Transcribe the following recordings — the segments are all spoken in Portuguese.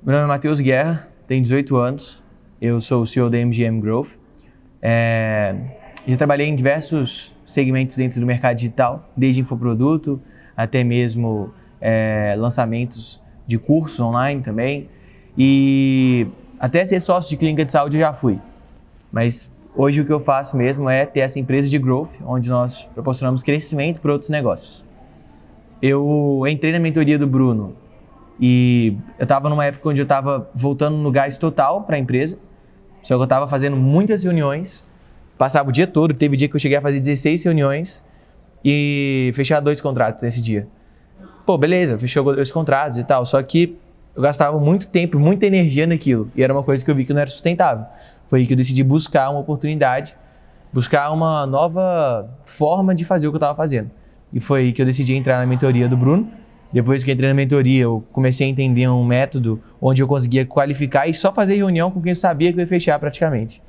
Meu nome é Matheus Guerra, tenho 18 anos, eu sou o CEO da MGM Growth. Já trabalhei em diversos segmentos dentro do mercado digital, desde infoproduto até mesmo lançamentos de cursos online também. E até ser sócio de clínica de saúde eu já fui. Mas hoje o que eu faço mesmo é ter essa empresa de growth, onde nós proporcionamos crescimento para outros negócios. Eu entrei na mentoria do Bruno e eu estava numa época onde eu estava voltando no gás total para a empresa, só que eu estava fazendo muitas reuniões, passava o dia todo, teve dia que eu cheguei a fazer 16 reuniões e fechar 2 contratos nesse dia. Pô, beleza, fechou 2 contratos e tal, só que eu gastava muito tempo, muita energia naquilo e era uma coisa que eu vi que não era sustentável. Foi aí que eu decidi buscar uma oportunidade, buscar uma nova forma de fazer o que eu estava fazendo. E foi aí que eu decidi entrar na mentoria do Bruno. Depois que eu entrei na mentoria, eu comecei a entender um método onde eu conseguia qualificar e só fazer reunião com quem eu sabia que eu ia fechar praticamente.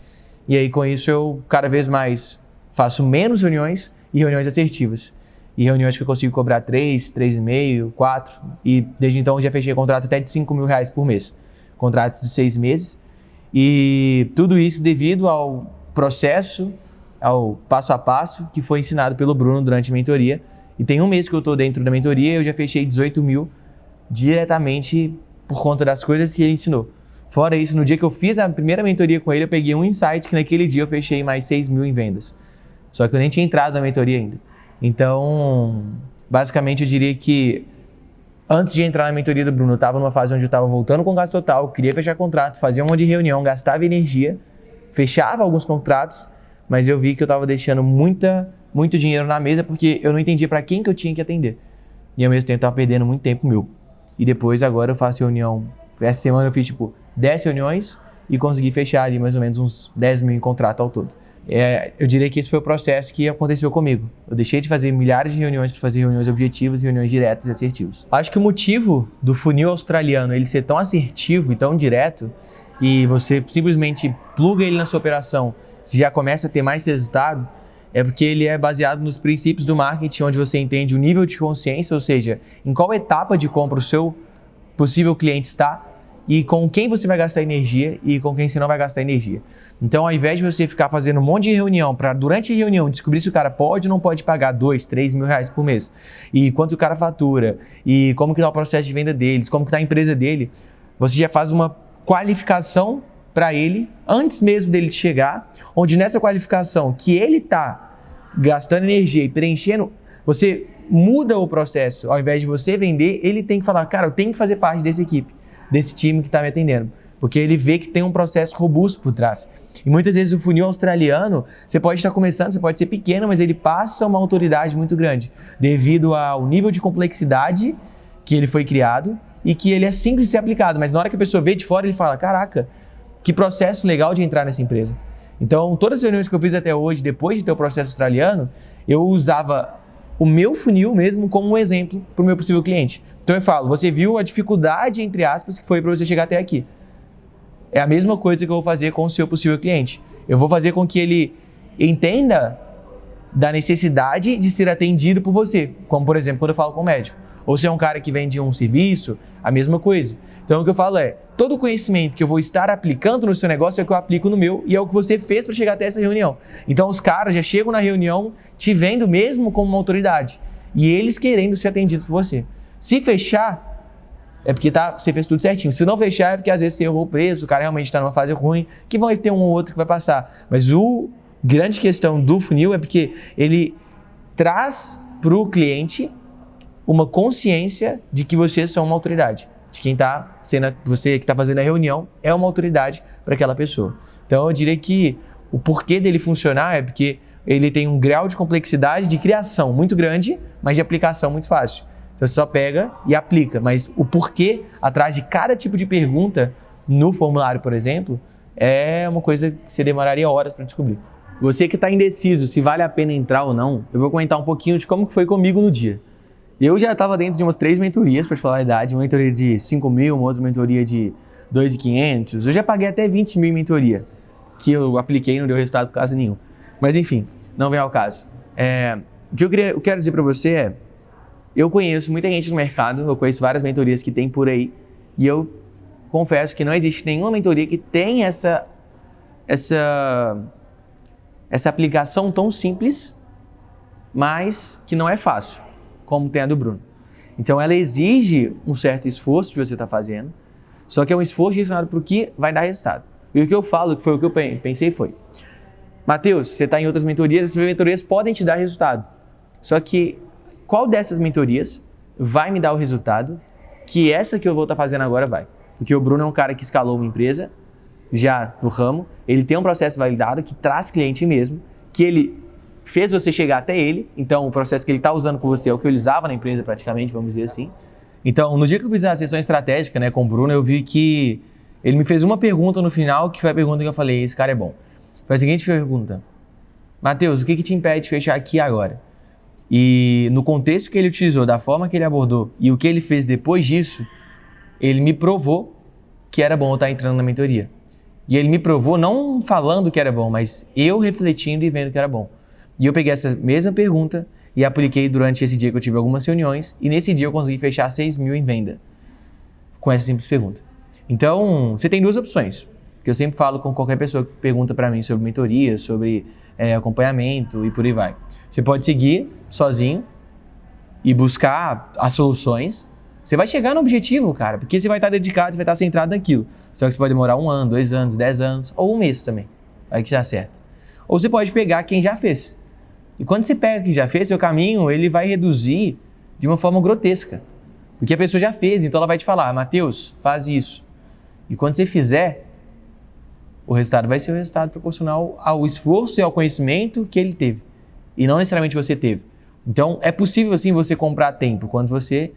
E aí com isso eu cada vez mais faço menos reuniões e reuniões assertivas. E reuniões que eu consigo cobrar 3, 3,5, 4. E desde então eu já fechei contrato até de R$5.000 por mês. Contratos de 6 meses. E tudo isso devido ao processo, ao passo a passo que foi ensinado pelo Bruno durante a mentoria. E tem um mês que eu estou dentro da mentoria e eu já fechei 18 mil diretamente por conta das coisas que ele ensinou. Fora isso, no dia que eu fiz a primeira mentoria com ele, eu peguei um insight que naquele dia eu fechei mais 6 mil em vendas. Só que eu nem tinha entrado na mentoria ainda. Então, basicamente eu diria que antes de entrar na mentoria do Bruno, eu estava numa fase onde eu estava voltando com gasto total, queria fechar contrato, fazia um monte de reunião, gastava energia, fechava alguns contratos, mas eu vi que eu estava deixando muito dinheiro na mesa porque eu não entendia para quem que eu tinha que atender. E ao mesmo tempo eu estava perdendo muito tempo meu. E depois agora eu faço reunião, essa semana eu fiz 10 reuniões e consegui fechar ali mais ou menos uns 10 mil em contrato ao todo. Eu diria que esse foi o processo que aconteceu comigo. Eu deixei de fazer milhares de reuniões para fazer reuniões objetivas, reuniões diretas e assertivas. Acho que o motivo do funil australiano ele ser tão assertivo e tão direto e você simplesmente pluga ele na sua operação, você já começa a ter mais resultado, é porque ele é baseado nos princípios do marketing, onde você entende o nível de consciência, ou seja, em qual etapa de compra o seu possível cliente está e com quem você vai gastar energia e com quem você não vai gastar energia. Então, ao invés de você ficar fazendo um monte de reunião para, durante a reunião, descobrir se o cara pode ou não pode pagar 2, 3 mil reais por mês, e quanto o cara fatura, e como que está o processo de venda deles, como que está a empresa dele, você já faz uma qualificação para ele, antes mesmo dele chegar, onde nessa qualificação que ele está gastando energia e preenchendo, você muda o processo. Ao invés de você vender, ele tem que falar, cara, eu tenho que fazer parte dessa equipe, desse time que está me atendendo. Porque ele vê que tem um processo robusto por trás. E muitas vezes o funil australiano, você pode estar começando, você pode ser pequeno, mas ele passa uma autoridade muito grande, devido ao nível de complexidade que ele foi criado e que ele é simples de ser aplicado. Mas na hora que a pessoa vê de fora, ele fala, caraca, que processo legal de entrar nessa empresa. Então, todas as reuniões que eu fiz até hoje, depois de ter o processo australiano, eu usava o meu funil mesmo como um exemplo para o meu possível cliente. Então eu falo, você viu a dificuldade, entre aspas, que foi para você chegar até aqui. É a mesma coisa que eu vou fazer com o seu possível cliente. Eu vou fazer com que ele entenda da necessidade de ser atendido por você. Como, por exemplo, quando eu falo com o médico. Ou se é um cara que vende um serviço, a mesma coisa. Então o que eu falo é, todo o conhecimento que eu vou estar aplicando no seu negócio é o que eu aplico no meu e é o que você fez para chegar até essa reunião. Então os caras já chegam na reunião te vendo mesmo como uma autoridade e eles querendo ser atendidos por você. Se fechar, é porque você fez tudo certinho. Se não fechar, é porque às vezes você errou o preço, o cara realmente está numa fase ruim, que vai ter um ou outro que vai passar. Mas a grande questão do funil é porque ele traz para o cliente uma consciência de que vocês são uma autoridade. De quem está sendo, você que está fazendo a reunião é uma autoridade para aquela pessoa. Então eu diria que o porquê dele funcionar é porque ele tem um grau de complexidade de criação muito grande, mas de aplicação muito fácil. Então você só pega e aplica, mas o porquê atrás de cada tipo de pergunta no formulário, por exemplo, é uma coisa que você demoraria horas para descobrir. Você que está indeciso se vale a pena entrar ou não, eu vou comentar um pouquinho de como que foi comigo no dia. Eu já estava dentro de umas 3 mentorias, para te falar a idade, uma mentoria de 5 mil, uma outra mentoria de 2.500. Eu já paguei até 20 mil em mentoria, que eu apliquei e não deu resultado quase nenhum. Mas enfim, não vem ao caso. O que eu quero dizer para você é, eu conheço muita gente no mercado, eu conheço várias mentorias que tem por aí, e eu confesso que não existe nenhuma mentoria que tenha essa aplicação tão simples, mas que não é fácil, como tem a do Bruno. Então ela exige um certo esforço que você está fazendo, só que é um esforço direcionado para o que vai dar resultado. E o que eu falo, que foi o que eu pensei foi, Matheus, você está em outras mentorias, essas mentorias podem te dar resultado. Só que qual dessas mentorias vai me dar o resultado que essa que eu vou estar fazendo agora vai? Porque o Bruno é um cara que escalou uma empresa, já no ramo, ele tem um processo validado que traz cliente mesmo, que ele fez você chegar até ele, então o processo que ele está usando com você é o que ele usava na empresa praticamente, vamos dizer assim. Então, no dia que eu fiz a sessão estratégica, né, com o Bruno, eu vi que ele me fez uma pergunta no final, que foi a pergunta que eu falei, esse cara é bom. Foi a seguinte pergunta, Matheus, o que te impede de fechar aqui agora? E no contexto que ele utilizou, da forma que ele abordou e o que ele fez depois disso, ele me provou que era bom eu estar entrando na mentoria. E ele me provou não falando que era bom, mas eu refletindo e vendo que era bom. E eu peguei essa mesma pergunta e apliquei durante esse dia que eu tive algumas reuniões e nesse dia eu consegui fechar 6 mil em venda com essa simples pergunta. Então, você tem duas opções, que eu sempre falo com qualquer pessoa que pergunta para mim sobre mentoria, sobre acompanhamento e por aí vai. Você pode seguir sozinho e buscar as soluções. Você vai chegar no objetivo, cara, porque você vai estar dedicado, você vai estar centrado naquilo. Só que você pode demorar 1 ano, 2 anos, 10 anos ou 1 mês também. Vai que já acerta. Ou você pode pegar quem já fez. E quando você pega quem já fez, seu caminho ele vai reduzir de uma forma grotesca. Porque a pessoa já fez, então ela vai te falar, Matheus, faz isso. E quando você fizer, o resultado vai ser o resultado proporcional ao esforço e ao conhecimento que ele teve. E não necessariamente você teve. Então, é possível sim você comprar tempo quando você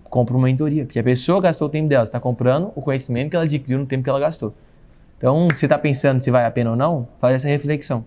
compra uma mentoria. Porque a pessoa gastou o tempo dela, você está comprando o conhecimento que ela adquiriu no tempo que ela gastou. Então, se você está pensando se vale a pena ou não, faz essa reflexão.